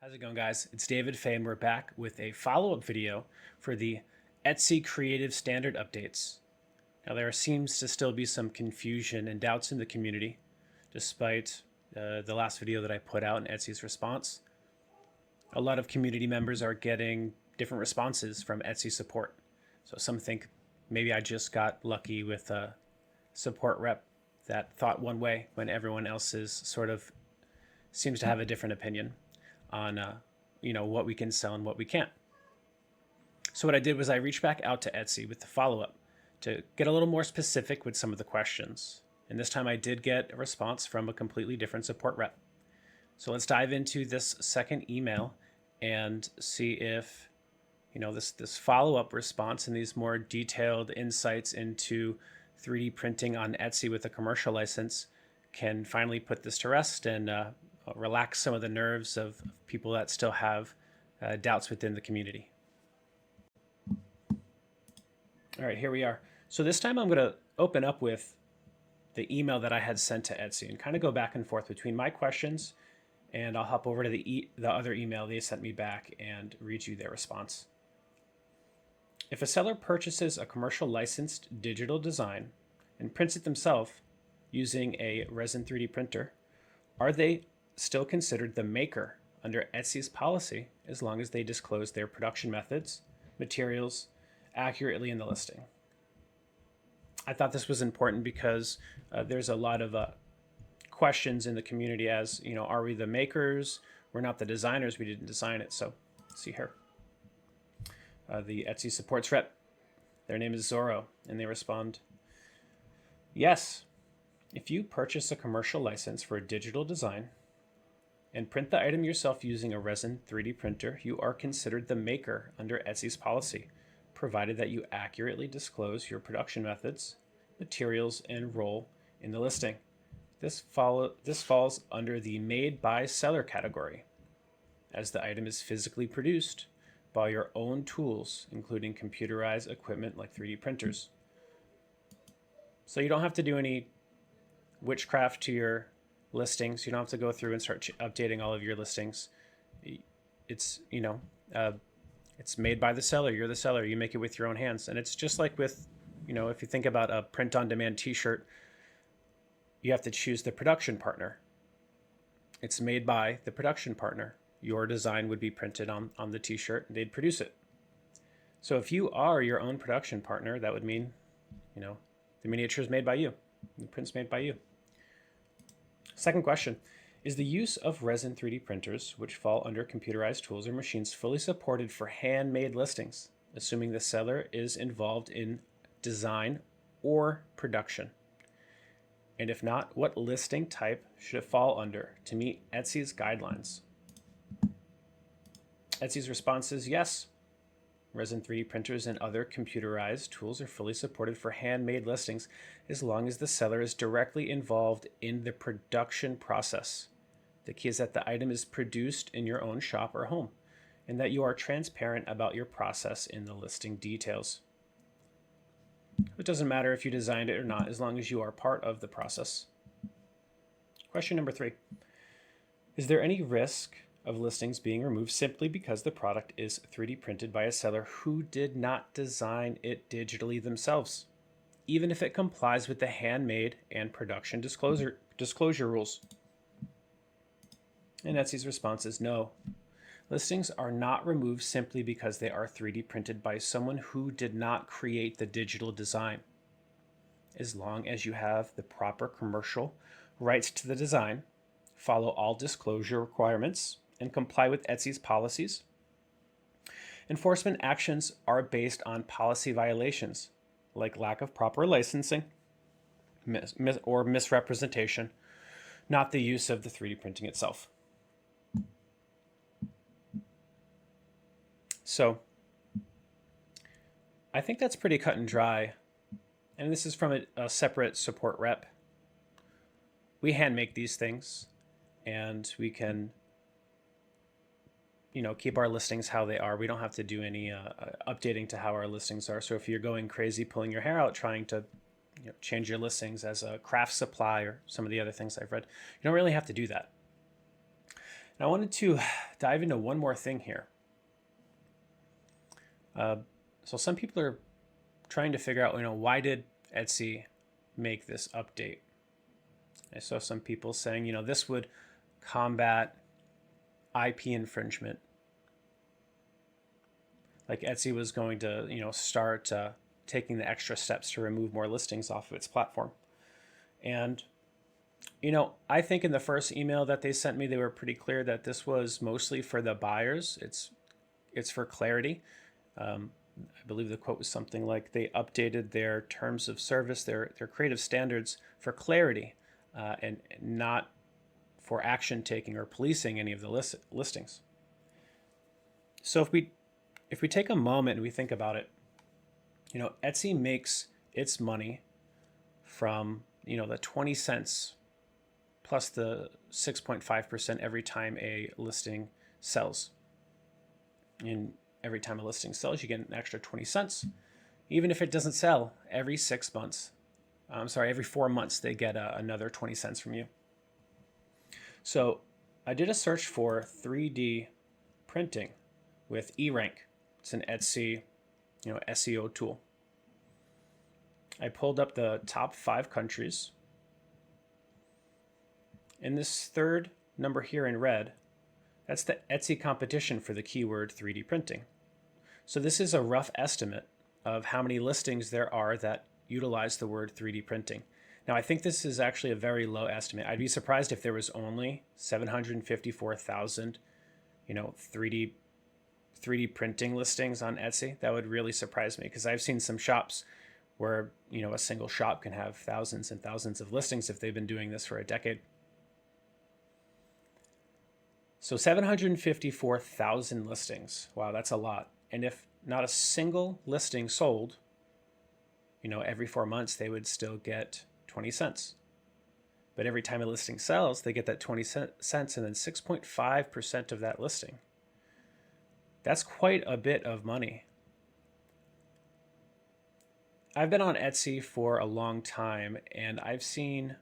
How's it going, guys? It's David Fay, and we're back with a follow-up video for the Etsy Creative Standard updates. Now, there seems to still be some confusion and doubts in the community, despite the last video that I put out and Etsy's response. A lot of community members are getting different responses from Etsy support. So some think maybe I just got lucky with a support rep that thought one way when everyone else's sort of seems to have a different opinion on what we can sell and what we can't. So what I did was I reached back out to Etsy with the follow-up to get a little more specific with some of the questions. And this time I did get a response from a completely different support rep. So let's dive into this second email and see if this follow-up response and these more detailed insights into 3D printing on Etsy with a commercial license can finally put this to rest and relax some of the nerves of people that still have doubts within the community. All right, here we are. So this time I'm going to open up with the email that I had sent to Etsy and kind of go back and forth between my questions, and I'll hop over to the other email they sent me back and read you their response. If a seller purchases a commercial licensed digital design and prints it themselves using a Resin 3D printer, are they still considered the maker under Etsy's policy as long as they disclose their production methods, materials accurately in the listing? I thought this was important because there's a lot of questions in the community as, are we the makers? We're not the designers, we didn't design it. So let's see here. The Etsy supports rep, their name is Zorro, and they respond, yes, if you purchase a commercial license for a digital design and print the item yourself using a Resin 3D printer, you are considered the maker under Etsy's policy, provided that you accurately disclose your production methods, materials, and role in the listing. This falls under the made by seller category, as the item is physically produced by your own tools, including computerized equipment like 3D printers. So you don't have to do any witchcraft to your listings. You don't have to go through and start updating all of your listings. It's it's made by the seller. You're the seller. You make it with your own hands. And it's just like with, if you think about a print-on-demand t-shirt, you have to choose the production partner. It's made by the production partner. Your design would be printed on the t-shirt and they'd produce it. So if you are your own production partner, that would mean, the miniature is made by you. The print's made by you. Second question, is the use of Resin 3D printers, which fall under computerized tools or machines, fully supported for handmade listings, assuming the seller is involved in design or production? And if not, what listing type should it fall under to meet Etsy's guidelines? Etsy's response is yes. Resin 3D printers and other computerized tools are fully supported for handmade listings as long as the seller is directly involved in the production process. The key is that the item is produced in your own shop or home, and that you are transparent about your process in the listing details. It doesn't matter if you designed it or not, as long as you are part of the process. Question number 3. Is there any risk of listings being removed simply because the product is 3D printed by a seller who did not design it digitally themselves, even if it complies with the handmade and production disclosure rules? And Etsy's response is no. Listings are not removed simply because they are 3D printed by someone who did not create the digital design. As long as you have the proper commercial rights to the design, follow all disclosure requirements, and comply with Etsy's policies. Enforcement actions are based on policy violations, like lack of proper licensing or misrepresentation, not the use of the 3D printing itself. So I think that's pretty cut and dry. And this is from a separate support rep. We hand make these things, and we can keep our listings how they are. We don't have to do any updating to how our listings are. So if you're going crazy, pulling your hair out, trying to change your listings as a craft supply or some of the other things I've read, you don't really have to do that. And I wanted to dive into one more thing here. So some people are trying to figure out, why did Etsy make this update? I saw some people saying, this would combat IP infringement. Like Etsy was going to, start taking the extra steps to remove more listings off of its platform. And, I think in the first email that they sent me, they were pretty clear that this was mostly for the buyers. It's for clarity. I believe the quote was something like they updated their terms of service, their creative standards for clarity, and not for action taking or policing any of the listings. So if we take a moment and we think about it, Etsy makes its money from the 20 cents plus the 6.5% every time a listing sells. And every time a listing sells, you get an extra 20 cents. Even if it doesn't sell, every 6 months, every 4 months, they get another 20 cents from you. So I did a search for 3D printing with eRank. It's an Etsy, SEO tool. I pulled up the top 5 countries. And this third number here in red, that's the Etsy competition for the keyword 3D printing. So this is a rough estimate of how many listings there are that utilize the word 3D printing. Now, I think this is actually a very low estimate. I'd be surprised if there was only 754,000, 3D printing listings on Etsy. That would really surprise me, because I've seen some shops where, a single shop can have thousands and thousands of listings if they've been doing this for a decade. So 754,000 listings. Wow, that's a lot. And if not a single listing sold, every 4 months, they would still get 20 cents. But every time a listing sells, they get that 20 cents and then 6.5% of that listing. That's quite a bit of money. I've been on Etsy for a long time, and I've seen,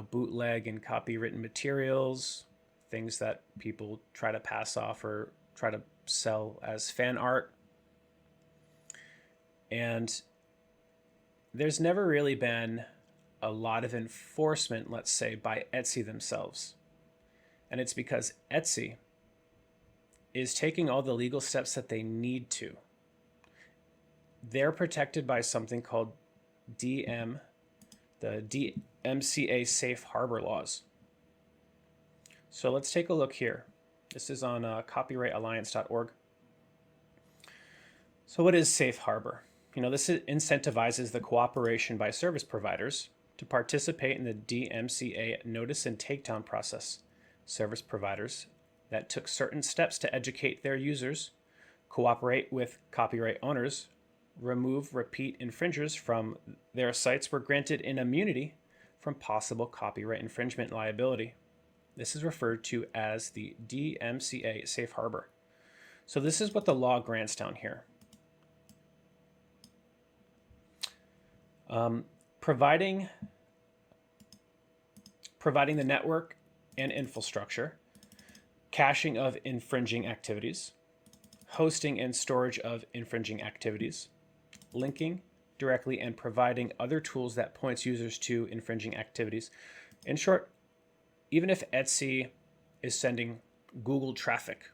bootleg and copywritten materials, things that people try to pass off or try to sell as fan art. And there's never really been a lot of enforcement, let's say, by Etsy themselves. And it's because Etsy is taking all the legal steps that they need to. They're protected by something called the DMCA safe harbor laws. So let's take a look here. This is on copyrightalliance.org. So what is safe harbor? This incentivizes the cooperation by service providers to participate in the DMCA notice and takedown process. Service providers that took certain steps to educate their users, cooperate with copyright owners, remove repeat infringers from their sites were granted an immunity from possible copyright infringement liability. This is referred to as the DMCA safe harbor. So this is what the law grants down here. Providing the network and infrastructure, caching of infringing activities, hosting and storage of infringing activities, linking directly and providing other tools that points users to infringing activities. In short, even if Etsy is sending Google traffic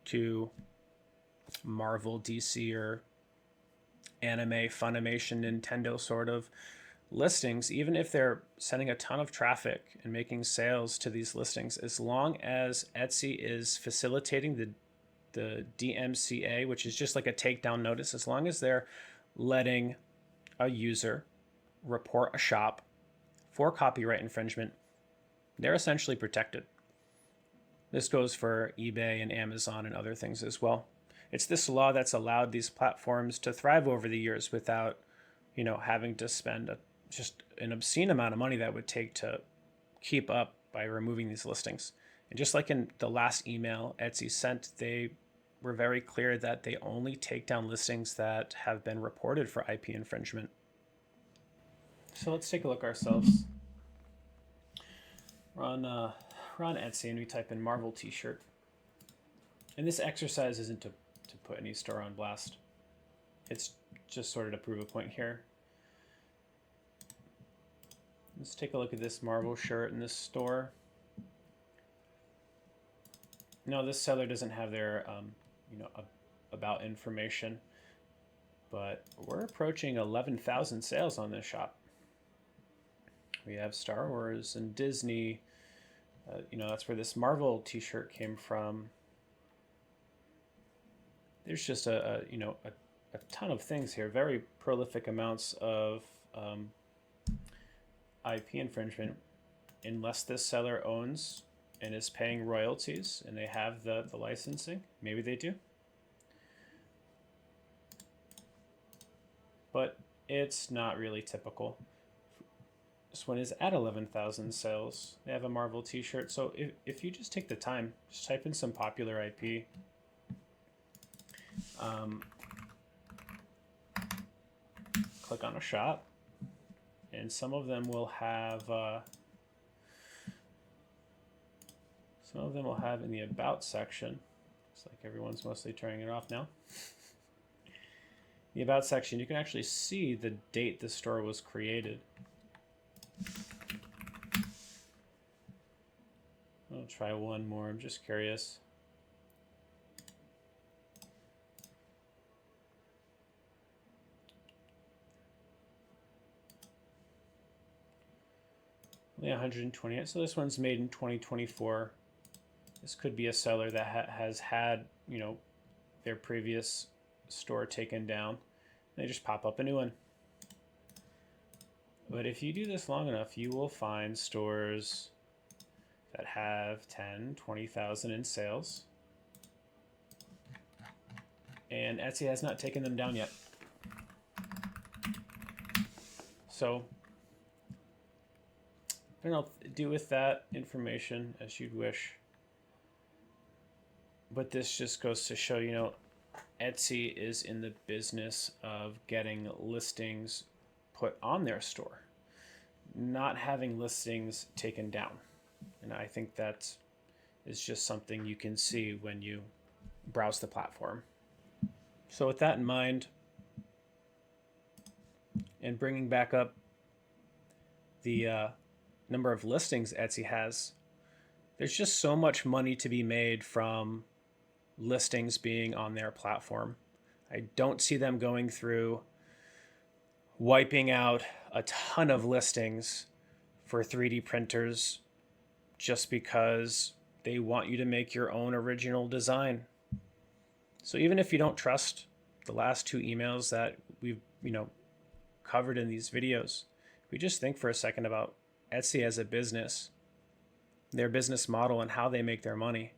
to Marvel, DC, or anime, Funimation, Nintendo sort of listings, even if they're sending a ton of traffic and making sales to these listings, as long as Etsy is facilitating the DMCA, which is just like a takedown notice, as long as they're letting a user report a shop for copyright infringement, they're essentially protected. This goes for eBay and Amazon and other things as well. It's this law that's allowed these platforms to thrive over the years without, having to spend just an obscene amount of money that would take to keep up by removing these listings. And just like in the last email Etsy sent, they were very clear that they only take down listings that have been reported for IP infringement. So let's take a look ourselves. We're we're on Etsy and we type in Marvel t-shirt. And this exercise isn't to put any store on blast. It's just sort of to prove a point here. Let's take a look at this Marvel shirt in this store. No, this seller doesn't have their about information, but we're approaching 11,000 sales on this shop. We have Star Wars and Disney. That's where this Marvel t-shirt came from. There's just a ton of things here. Very prolific amounts of IP infringement, unless this seller owns and is paying royalties and they have the licensing. Maybe they do. But it's not really typical. This one is at 11,000 sales. They have a Marvel t-shirt. So if you just take the time, just type in some popular IP. Click on a shop, and some of them will have in the about section. Looks like everyone's mostly turning it off now. The about section, you can actually see the date the store was created. I'll try one more. I'm just curious. Only 128. So this one's made in 2024. This could be a seller that has had, their previous store taken down. They just pop up a new one. But if you do this long enough, you will find stores that have 10, 20,000 in sales. And Etsy has not taken them down yet. So I don't know, do with that information as you'd wish. But this just goes to show, Etsy is in the business of getting listings put on their store, not having listings taken down. And I think that is just something you can see when you browse the platform. So with that in mind, and bringing back up the number of listings Etsy has, there's just so much money to be made from listings being on their platform. I don't see them going through wiping out a ton of listings for 3D printers just because they want you to make your own original design. So even if you don't trust the last two emails that we've covered in these videos, we just think for a second about Etsy as a business, their business model and how they make their money,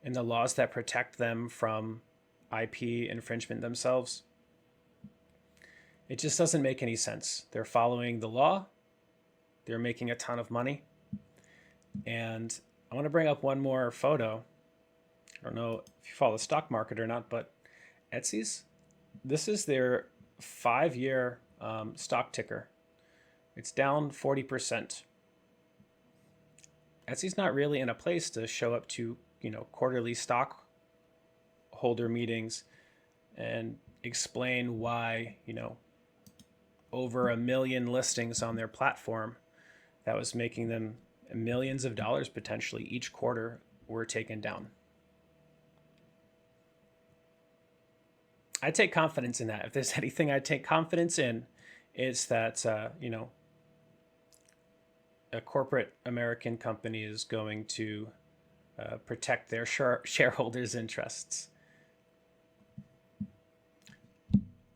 and the laws that protect them from IP infringement themselves. It just doesn't make any sense. They're following the law. They're making a ton of money. And I want to bring up one more photo. I don't know if you follow the stock market or not, but Etsy's, this is their 5-year stock ticker. It's down 40%. Etsy's not really in a place to show up to, quarterly stockholder meetings and explain why, over 1 million listings on their platform that was making them millions of dollars potentially each quarter were taken down. I take confidence in that. If there's anything I take confidence in, it's that, a corporate American company is going to protect their shareholders' interests.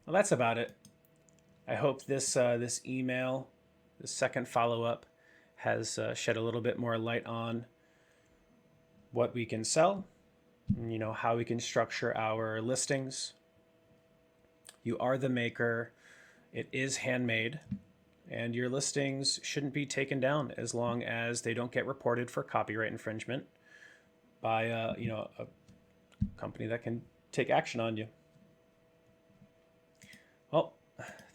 Well, that's about it. I hope this email, this second follow-up, has shed a little bit more light on what we can sell, and, how we can structure our listings. You are the maker. It is handmade, and your listings shouldn't be taken down as long as they don't get reported for copyright infringement by a company that can take action on you. Well,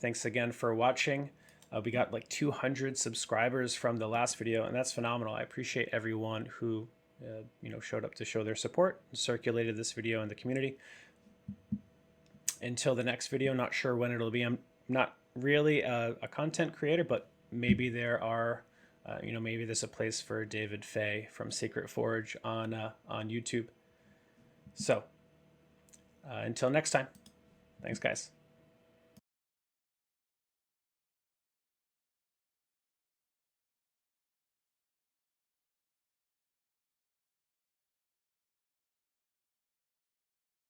thanks again for watching. We got like 200 subscribers from the last video, and that's phenomenal. I appreciate everyone who showed up to show their support and circulated this video in the community. Until the next video, not sure when it'll be. I'm not really a content creator, but maybe there are, maybe there's a place for David Fay from Secret Forge on YouTube. So until next time, thanks guys.